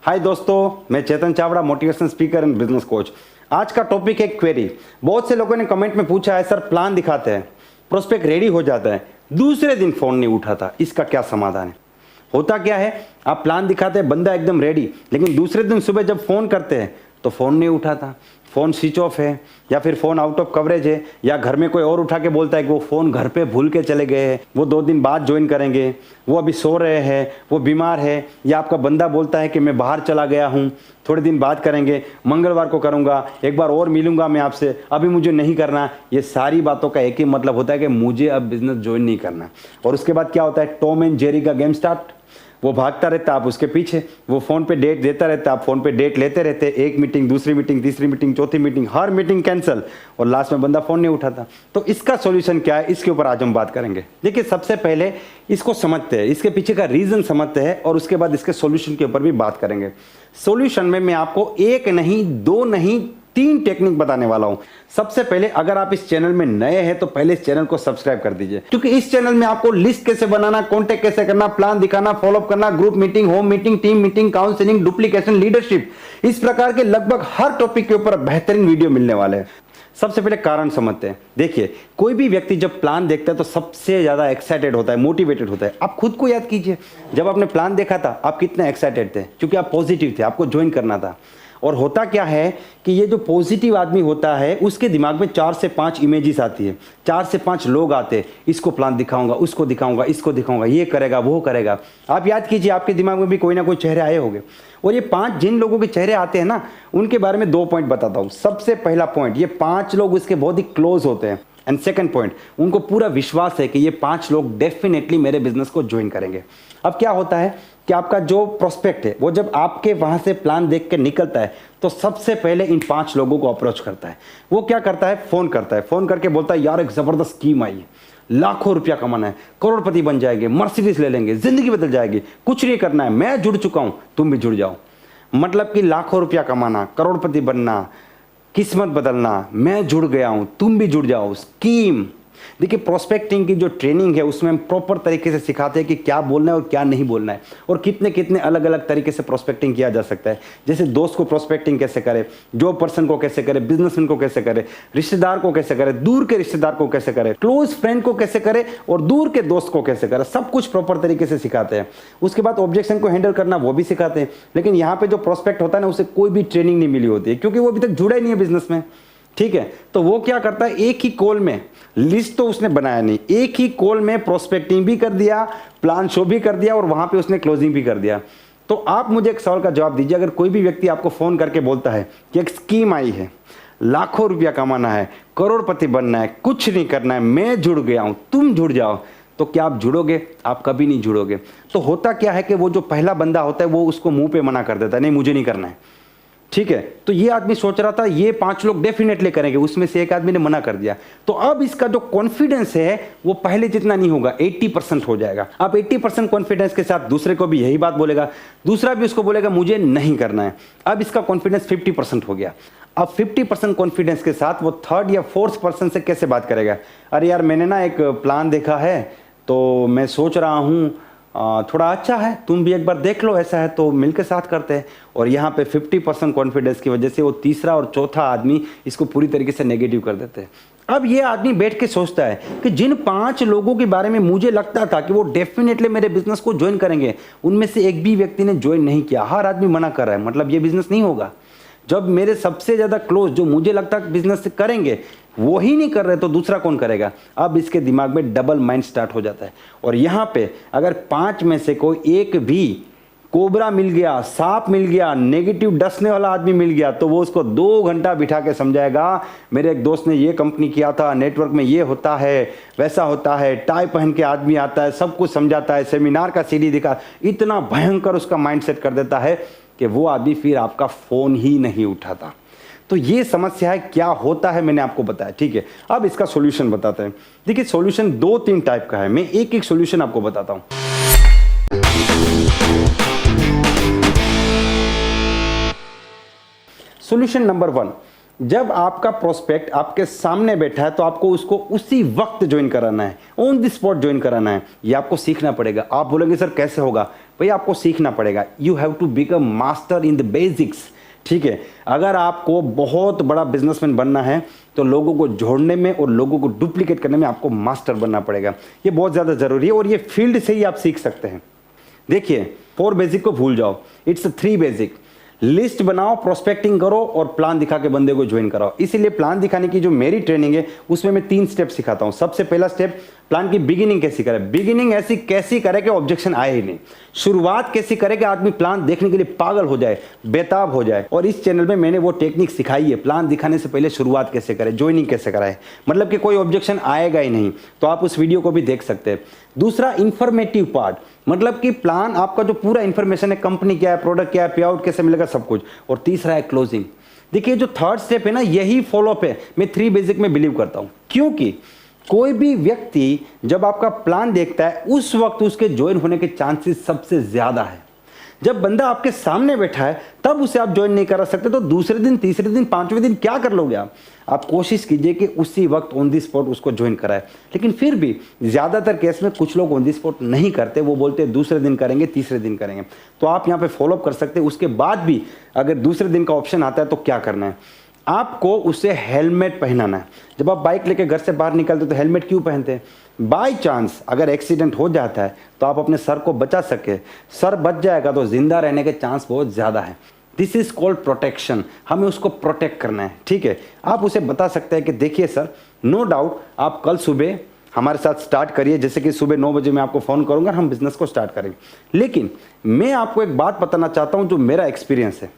हाय दोस्तों, मैं Chetan Chavda, motivational speaker and business coach. आज का टॉपिक है क्वेरी। बहुत से लोगों ने कमेंट में पूछा है, सर प्लान दिखाते हैं, प्रोस्पेक्ट रेडी हो जाता है, दूसरे दिन फोन नहीं उठाता, इसका क्या समाधान है? होता क्या है, आप प्लान दिखाते हैं, बंदा एकदम रेडी, लेकिन दूसरे दिन सुबह जब फोन करते हैं तो फोन नहीं उठाता, फ़ोन स्विच ऑफ है या फिर फ़ोन आउट ऑफ कवरेज है, या घर में कोई और उठा के बोलता है कि वो फ़ोन घर पे भूल के चले गए हैं, वो 2 दिन बाद ज्वाइन करेंगे, वो अभी सो रहे हैं, वो बीमार है, या आपका बंदा बोलता है कि मैं बाहर चला गया हूँ, थोड़े दिन बाद करेंगे, मंगलवार को करूँगा, एक बार और मिलूंगा मैं आपसे, अभी मुझे नहीं करना। ये सारी बातों का एक ही मतलब होता है कि मुझे अब बिजनेस ज्वाइन नहीं करना। और उसके बाद क्या होता है, टॉम एंड जेरी का गेम स्टार्ट। वो भागता रहता, आप उसके पीछे, वो फ़ोन पे डेट देता रहता, आप फ़ोन पे डेट लेते रहते, एक मीटिंग, दूसरी मीटिंग, तीसरी मीटिंग, चौथी मीटिंग, हर मीटिंग कैंसिल, और लास्ट में बंदा फ़ोन नहीं उठाता। तो इसका सॉल्यूशन क्या है, इसके ऊपर आज हम बात करेंगे। देखिए, सबसे पहले इसको समझते हैं, इसके पीछे का रीज़न समझते हैं, और उसके बाद इसके सॉल्यूशन के ऊपर भी बात करेंगे। सॉल्यूशन में मैं आपको 1 नहीं, 2 नहीं, 3 टेक्निक बताने वाला हूं। सबसे पहले, अगर आप इस चैनल में नए हैं तो पहले इस चैनल को सब्सक्राइब कर दीजिए, क्योंकि इस चैनल में आपको लिस्ट कैसे बनाना, कॉन्टेक्ट कैसे करना, प्लान दिखाना, फॉलोअप करना, group meeting, home meeting, team meeting, counselling, duplication, leadership, इस प्रकार के लगभग हर टॉपिक के ऊपर बेहतरीन वीडियो मिलने वाले हैं। सबसे पहले कारण समझते हैं। देखिए, कोई भी व्यक्ति जब प्लान देखता है तो सबसे ज्यादा एक्साइटेड होता है, मोटिवेटेड होता है। आप खुद को याद कीजिए, जब आपने प्लान देखा था आप कितने एक्साइटेड थे, क्योंकि आप पॉजिटिव थे, आपको ज्वाइन करना था। और होता क्या है कि ये जो पॉजिटिव आदमी होता है उसके दिमाग में 4 से 5 इमेजेस आती है, 4 से 5 लोग आते हैं, इसको प्लान दिखाऊंगा, उसको दिखाऊंगा, इसको दिखाऊंगा, ये करेगा, वो करेगा। आप याद कीजिए, आपके दिमाग में भी कोई ना कोई चेहरे आए होंगे, और ये 5 जिन लोगों के चेहरे आते हैं ना, उनके बारे में 2 पॉइंट बताता हूँ। सबसे पहला पॉइंट, ये 5 लोग उसके बहुत ही क्लोज होते हैं। एंड सेकंड पॉइंट, उनको पूरा विश्वास है कि ये 5 लोग डेफिनेटली मेरे बिजनेस को ज्वाइन करेंगे। अब क्या होता है कि आपका जो प्रोस्पेक्ट है वो जब आपके वहां से प्लान देख के निकलता है तो सबसे पहले इन 5 लोगों को अप्रोच करता है। वो क्या करता है, फोन करता है, फोन करके बोलता है, यार एक जबरदस्त स्कीम आई है, लाखों रुपया कमाना है, करोड़पति बन जाएंगे, मर्सिडीज ले लेंगे, जिंदगी बदल जाएगी, कुछ नहीं करना है, मैं जुड़ चुका हूं, तुम भी जुड़ जाओ। मतलब कि लाखों रुपया कमाना, करोड़पति बनना, किस्मत बदलना, मैं जुड़ गया हूं, तुम भी जुड़ जाओ, स्कीम। देखिए, प्रोस्पेक्टिंग की जो ट्रेनिंग है उसमें हम प्रॉपर तरीके से सिखाते हैं कि क्या बोलना है और क्या नहीं बोलना है, और कितने कितने अलग अलग तरीके से प्रोस्पेक्टिंग किया जा सकता है। जैसे दोस्त को प्रोस्पेक्टिंग कैसे करे, जॉब पर्सन को कैसे करे, बिजनेसमैन को कैसे करे, रिश्तेदार को कैसे करे, दूर के रिश्तेदार को कैसे करे, क्लोज फ्रेंड को कैसे करे, और दूर के दोस्त को कैसे करे, सब कुछ प्रॉपर तरीके से सिखाते हैं। उसके बाद ऑब्जेक्शन को हैंडल करना वो भी सिखाते हैं। लेकिन यहाँ पे जो प्रोस्पेक्ट होता है ना, उसे कोई भी ट्रेनिंग नहीं मिली होती है, क्योंकि वो अभी तक जुड़ा ही नहीं है बिजनेस में। ठीक है, तो वो क्या करता है, एक ही कॉल में, लिस्ट तो उसने बनाया नहीं, एक ही कॉल में प्रोस्पेक्टिंग भी कर दिया, प्लान शो भी कर दिया, और वहां पे उसने क्लोजिंग भी कर दिया। तो आप मुझे एक सवाल का जवाब दीजिए, अगर कोई भी व्यक्ति आपको फोन करके बोलता है कि एक स्कीम आई है, लाखों रुपया कमाना है, करोड़पति बनना है, कुछ नहीं करना है, मैं जुड़ गया हूं, तुम जुड़ जाओ, तो क्या आप जुड़ोगे? आप कभी नहीं जुड़ोगे। तो होता क्या है कि वो जो पहला बंदा होता है वो उसको मुंह पे मना कर देता है, नहीं मुझे नहीं करना है। ठीक है, तो ये आदमी सोच रहा था ये 5 लोग डेफिनेटली करेंगे, उसमें से एक आदमी ने मना कर दिया। तो अब इसका जो कॉन्फिडेंस है वो पहले जितना नहीं होगा, 80% हो जाएगा। अब 80% कॉन्फिडेंस के साथ दूसरे को भी यही बात बोलेगा, दूसरा भी उसको बोलेगा मुझे नहीं करना है। अब इसका कॉन्फिडेंस 50% हो गया। अब 50% कॉन्फिडेंस के साथ वो 3rd या 4th पर्सन से कैसे बात करेगा, अरे यार मैंने ना एक प्लान देखा है, तो मैं सोच रहा हूँ थोड़ा अच्छा है, तुम भी एक बार देख लो, ऐसा है तो मिलकर साथ करते हैं। और यहाँ पे 50% कॉन्फिडेंस की वजह से वो तीसरा और चौथा आदमी इसको पूरी तरीके से नेगेटिव कर देते हैं। अब ये आदमी बैठ के सोचता है कि जिन 5 लोगों के बारे में मुझे लगता था कि वो डेफिनेटली मेरे बिजनेस को ज्वाइन करेंगे, उनमें से एक भी व्यक्ति ने ज्वाइन नहीं किया, हर आदमी मना कर रहा है, मतलब ये बिजनेस नहीं होगा। जब मेरे सबसे ज्यादा क्लोज जो मुझे लगता है बिजनेस से करेंगे वो ही नहीं कर रहे तो दूसरा कौन करेगा? अब इसके दिमाग में डबल माइंड स्टार्ट हो जाता है। और यहाँ पे अगर 5 में से कोई एक भी कोबरा मिल गया, सांप मिल गया, नेगेटिव डसने वाला आदमी मिल गया, तो वो उसको 2 घंटा बिठा के समझाएगा, मेरे एक दोस्त ने ये कंपनी किया था, नेटवर्क में ये होता है, वैसा होता है, टाई पहन के आदमी आता है, सब कुछ समझाता है, सेमिनार का सीडी दिखा, इतना भयंकर उसका माइंड सेट कर देता है कि वो आदमी फिर आपका फोन ही नहीं उठाता। तो ये समस्या है, क्या होता है मैंने आपको बताया। ठीक है, अब इसका सॉल्यूशन बताते हैं। देखिए, सॉल्यूशन 2-3 टाइप का है, मैं एक एक सॉल्यूशन आपको बताता हूं। सॉल्यूशन नंबर 1, जब आपका प्रोस्पेक्ट आपके सामने बैठा है तो आपको उसको उसी वक्त ज्वाइन कराना है, ऑन द स्पॉट ज्वाइन कराना है। ये आपको सीखना पड़ेगा। आप बोलेंगे सर कैसे होगा? भाई आपको सीखना पड़ेगा। You have to become master in the basics. ठीक है, अगर आपको बहुत बड़ा बिजनेसमैन बनना है तो लोगों को जोड़ने में और लोगों को डुप्लीकेट करने में आपको मास्टर बनना पड़ेगा। ये बहुत ज़्यादा ज़रूरी है और ये फील्ड से ही आप सीख सकते हैं। देखिए, 4 बेसिक को भूल जाओ, इट्स 3 बेसिक। लिस्ट बनाओ, प्रोस्पेक्टिंग करो और प्लान दिखा के बंदे को ज्वाइन कराओ। इसीलिए प्लान दिखाने की जो मेरी ट्रेनिंग है उसमें मैं 3 स्टेप सिखाता हूं। सबसे पहला स्टेप, प्लान की बिगिनिंग कैसी करें। बिगिनिंग ऐसी कैसी करे कि ऑब्जेक्शन आए ही नहीं। शुरुआत कैसी करे कि आदमी प्लान देखने के लिए पागल हो जाए, बेताब हो जाए। और इस चैनल में मैंने वो टेक्निक सिखाई है, प्लान दिखाने से पहले शुरुआत कैसे करें, ज्वाइनिंग कैसे कराए, मतलब कि कोई ऑब्जेक्शन आएगा ही नहीं। तो आप उस वीडियो को भी देख सकते हैं। दूसरा, इंफॉर्मेटिव पार्ट, मतलब कि प्लान आपका जो पूरा इंफॉर्मेशन है, कंपनी क्या है, प्रोडक्ट क्या है, पे आउट कैसे मिलेगा, सब कुछ। और तीसरा है क्लोजिंग। देखिए, जो थर्ड स्टेप है ना, यही फॉलोअप है। मैं 3 बेसिक में बिलीव करता हूं, क्योंकि कोई भी व्यक्ति जब आपका प्लान देखता है उस वक्त उसके ज्वाइन होने के चांसेस सबसे ज्यादा है। जब बंदा आपके सामने बैठा है तब उसे आप ज्वाइन नहीं करा सकते, तो दूसरे दिन, तीसरे दिन, 5वें दिन क्या कर लोगे आप कोशिश कीजिए कि उसी वक्त ऑन दी स्पॉट उसको ज्वाइन कराए। लेकिन फिर भी ज्यादातर केस में कुछ लोग ऑन दी स्पॉट नहीं करते, वो बोलते हैं दूसरे दिन करेंगे, तीसरे दिन करेंगे। तो आप यहाँ पे फॉलोअप कर सकते हैं। उसके बाद भी अगर दूसरे दिन का ऑप्शन आता है तो क्या करना है, आपको उसे हेलमेट पहनाना है। जब आप बाइक लेके घर से बाहर निकलते तो हेलमेट क्यों पहनते हैं? बाई चांस अगर एक्सीडेंट हो जाता है तो आप अपने सर को बचा सके। सर बच जाएगा तो जिंदा रहने के चांस बहुत ज़्यादा है। This is called protection. हमें उसको प्रोटेक्ट करना है। ठीक है, आप उसे बता सकते हैं कि देखिए सर, नो डाउट आप कल सुबह हमारे साथ स्टार्ट करिए, जैसे कि सुबह 9 बजे मैं आपको फ़ोन करूंगा, हम बिजनेस को स्टार्ट करेंगे। लेकिन मैं आपको एक बात बताना चाहता हूं जो मेरा एक्सपीरियंस है।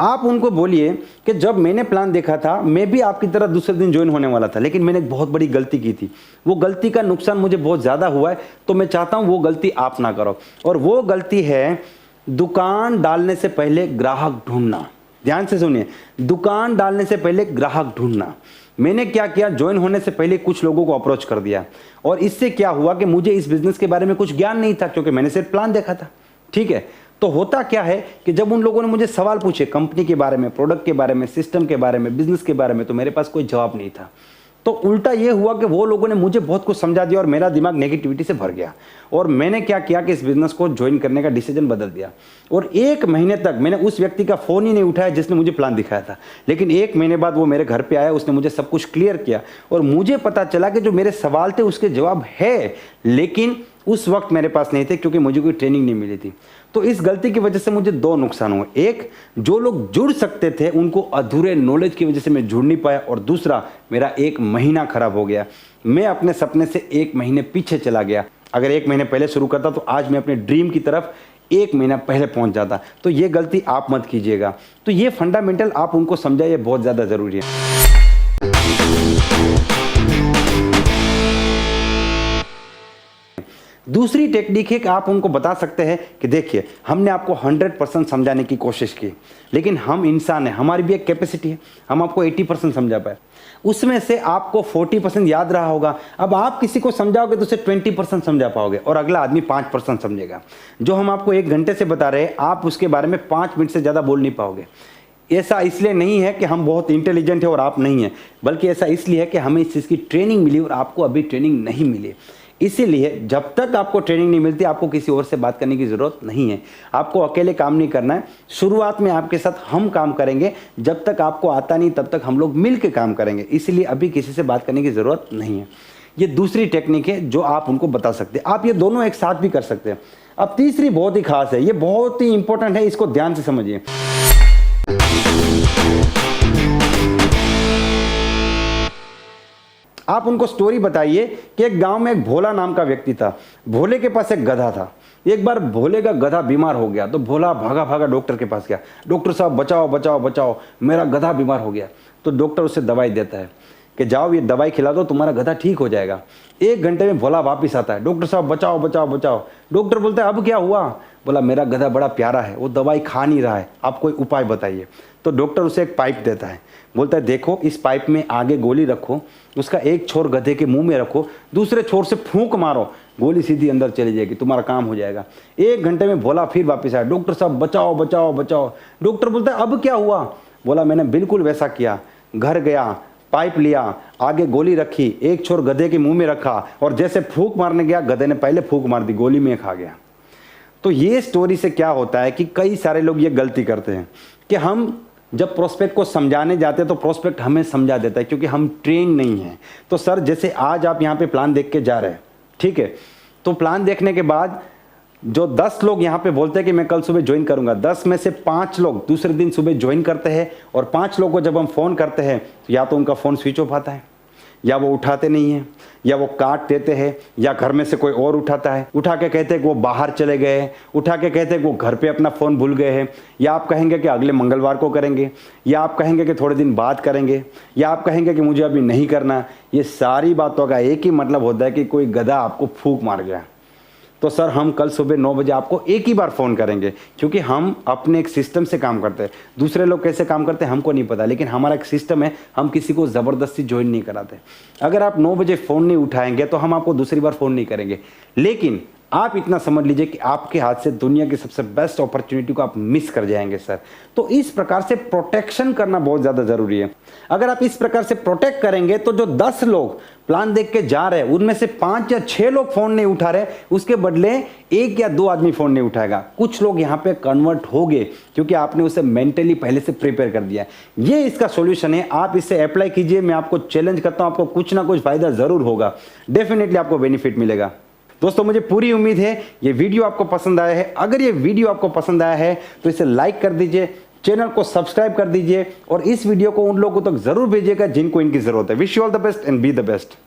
आप उनको बोलिए कि जब मैंने प्लान देखा था मैं भी आपकी तरह दूसरे दिन ज्वाइन होने वाला था, लेकिन मैंने एक बहुत बड़ी गलती की थी। वो गलती का नुकसान मुझे बहुत ज़्यादा हुआ है, तो मैं चाहता हूं वो गलती आप ना करो। और वो गलती है दुकान डालने से पहले ग्राहक ढूंढना। ध्यान से सुनिए, दुकान डालने से पहले ग्राहक ढूंढना। मैंने क्या किया, ज्वाइन होने से पहले कुछ लोगों को अप्रोच कर दिया, और इससे क्या हुआ कि मुझे इस बिजनेस के बारे में कुछ ज्ञान नहीं था, क्योंकि मैंने सिर्फ प्लान देखा था। ठीक है, तो होता क्या है कि जब उन लोगों ने मुझे सवाल पूछे कंपनी के बारे में, प्रोडक्ट के बारे में, सिस्टम के बारे में, बिजनेस के बारे में, तो मेरे पास कोई जवाब नहीं था। तो उल्टा ये हुआ कि वो लोगों ने मुझे बहुत कुछ समझा दिया और मेरा दिमाग नेगेटिविटी से भर गया। और मैंने क्या किया कि इस बिजनेस को ज्वाइन करने का डिसीजन बदल दिया। और 1 महीने तक मैंने उस व्यक्ति का फ़ोन ही नहीं उठाया जिसने मुझे प्लान दिखाया था। लेकिन 1 महीने बाद वो मेरे घर पे आया, उसने मुझे सब कुछ क्लियर किया और मुझे पता चला कि जो मेरे सवाल थे उसके जवाब है, लेकिन उस वक्त मेरे पास नहीं थे क्योंकि मुझे कोई ट्रेनिंग नहीं मिली थी। तो इस गलती की वजह से मुझे 2 नुकसान हुए। एक, जो लोग जुड़ सकते थे उनको अधूरे नॉलेज की वजह से मैं जुड़ नहीं पाया, और दूसरा, मेरा 1 महीना खराब हो गया। मैं अपने सपने से 1 महीने पीछे चला गया। अगर 1 महीने पहले शुरू करता तो आज मैं अपने ड्रीम की तरफ 1 महीना पहले पहुंच जाता। तो ये गलती आप मत कीजिएगा। तो ये फंडामेंटल आप उनको समझाइए, बहुत ज़्यादा ज़रूरी है। दूसरी टेक्निक है कि आप उनको बता सकते हैं कि देखिए, हमने आपको 100% समझाने की कोशिश की, लेकिन हम इंसान हैं, हमारी भी एक कैपेसिटी है, हम आपको 80% समझा पाए। उसमें से आपको 40% याद रहा होगा। अब आप किसी को समझाओगे तो उसे 20% समझा पाओगे और अगला आदमी 5% समझेगा। जो हम आपको 1 घंटे से बता रहे हैं, आप उसके बारे में 5 मिनट से ज़्यादा बोल नहीं पाओगे। ऐसा इसलिए नहीं है कि हम बहुत इंटेलिजेंट हैं और आप नहीं हैं, बल्कि ऐसा इसलिए है कि हमें इस चीज़ की ट्रेनिंग मिली और आपको अभी ट्रेनिंग नहीं मिली। इसीलिए जब तक आपको ट्रेनिंग नहीं मिलती आपको किसी और से बात करने की ज़रूरत नहीं है। आपको अकेले काम नहीं करना है। शुरुआत में आपके साथ हम काम करेंगे, जब तक आपको आता नहीं तब तक हम लोग मिल के काम करेंगे। इसीलिए अभी किसी से बात करने की ज़रूरत नहीं है। ये दूसरी टेक्निक है जो आप उनको बता सकते हैं। आप ये दोनों एक साथ भी कर सकते हैं। अब तीसरी बहुत ही खास है, ये बहुत ही इंपॉर्टेंट है, इसको ध्यान से समझिए। आप उनको स्टोरी बताइए कि एक गांव में एक भोला नाम का व्यक्ति था। भोले के पास एक गधा था। एक बार भोले का गधा बीमार हो गया तो भोला भागा भागा डॉक्टर के पास गया। डॉक्टर साहब बचाओ बचाओ बचाओ, मेरा गधा बीमार हो गया। तो डॉक्टर उसे दवाई देता है कि जाओ ये दवाई खिला दो, तुम्हारा गधा ठीक हो जाएगा। 1 घंटे में भोला वापिस आता है, डॉक्टर साहब बचाओ बचाओ बचाओ। डॉक्टर बोलता है अब क्या हुआ? बोला मेरा गधा बड़ा प्यारा है, वो दवाई खा नहीं रहा है, आप कोई उपाय बताइए। तो डॉक्टर उसे एक पाइप देता है, बोलता है देखो इस पाइप में आगे गोली रखो, उसका एक छोर गधे के मुंह में रखो, दूसरे छोर से फूंक मारो, गोली सीधी अंदर चली जाएगी, तुम्हारा काम हो जाएगा। 1 घंटे में भोला फिर वापस आया, डॉक्टर साहब बचाओ बचाओ बचाओ। डॉक्टर बोलता है अब क्या हुआ? बोला मैंने बिल्कुल वैसा किया घर गया, पाइप लिया, आगे गोली रखी, एक छोर गधे के मुंह में रखा और जैसे फूंक मारने गया गधे ने पहले फूंक मार दी, गोली में खा गया। तो ये स्टोरी से क्या होता है कि कई सारे लोग ये गलती करते हैं कि हम जब प्रोस्पेक्ट को समझाने जाते हैं तो प्रोस्पेक्ट हमें समझा देता है क्योंकि हम ट्रेन नहीं हैं। तो सर जैसे आज आप यहाँ पे प्लान देख के जा रहे हैं, ठीक है, तो प्लान देखने के बाद जो 10 लोग यहाँ पे बोलते हैं कि मैं कल सुबह ज्वाइन करूंगा, 10 में से 5 लोग दूसरे दिन सुबह ज्वाइन करते हैं और 5 लोगों को जब हम फ़ोन करते हैं तो या तो उनका फ़ोन स्विच ऑफ आता है, या वो उठाते नहीं हैं, या वो काट देते हैं, या घर में से कोई और उठाता है, उठा के कहते हैं कि वो बाहर चले गए हैं, उठा के कहते हैं कि वो घर पे अपना फ़ोन भूल गए हैं, या आप कहेंगे कि अगले मंगलवार को करेंगे, या आप कहेंगे कि थोड़े दिन बाद करेंगे, या आप कहेंगे कि मुझे अभी नहीं करना। ये सारी बातों का एक ही मतलब होता है कि कोई गधा आपको फूंक मार गया। तो सर हम कल सुबह 9 बजे आपको एक ही बार फ़ोन करेंगे क्योंकि हम अपने एक सिस्टम से काम करते हैं। दूसरे लोग कैसे काम करते हैं हमको नहीं पता, लेकिन हमारा एक सिस्टम है, हम किसी को ज़बरदस्ती ज्वाइन नहीं कराते। अगर आप 9 बजे फ़ोन नहीं उठाएंगे तो हम आपको दूसरी बार फ़ोन नहीं करेंगे, लेकिन आप इतना समझ लीजिए कि आपके हाथ से दुनिया की सबसे बेस्ट अपॉर्चुनिटी को आप मिस कर जाएंगे सर। तो इस प्रकार से प्रोटेक्शन करना बहुत ज़्यादा ज़रूरी है। अगर आप इस प्रकार से प्रोटेक्ट करेंगे तो जो 10 लोग प्लान देख के जा रहे हैं उनमें से 5 या 6 लोग फ़ोन नहीं उठा रहे, उसके बदले 1 या 2 आदमी फ़ोन नहीं उठाएगा। कुछ लोग यहाँ पे कन्वर्ट हो गए क्योंकि आपने उसे मेंटली पहले से प्रिपेयर कर दिया। ये इसका सॉल्यूशन है, आप इसे अप्लाई कीजिए। मैं आपको चैलेंज करता हूँ, आपको कुछ ना कुछ फ़ायदा ज़रूर होगा, डेफिनेटली आपको बेनिफिट मिलेगा। दोस्तों मुझे पूरी उम्मीद है ये वीडियो आपको पसंद आया है। अगर ये वीडियो आपको पसंद आया है तो इसे लाइक कर दीजिए, चैनल को सब्सक्राइब कर दीजिए और इस वीडियो को उन लोगों तक जरूर भेजिएगा जिनको इनकी जरूरत है। Wish you all the best and be the best.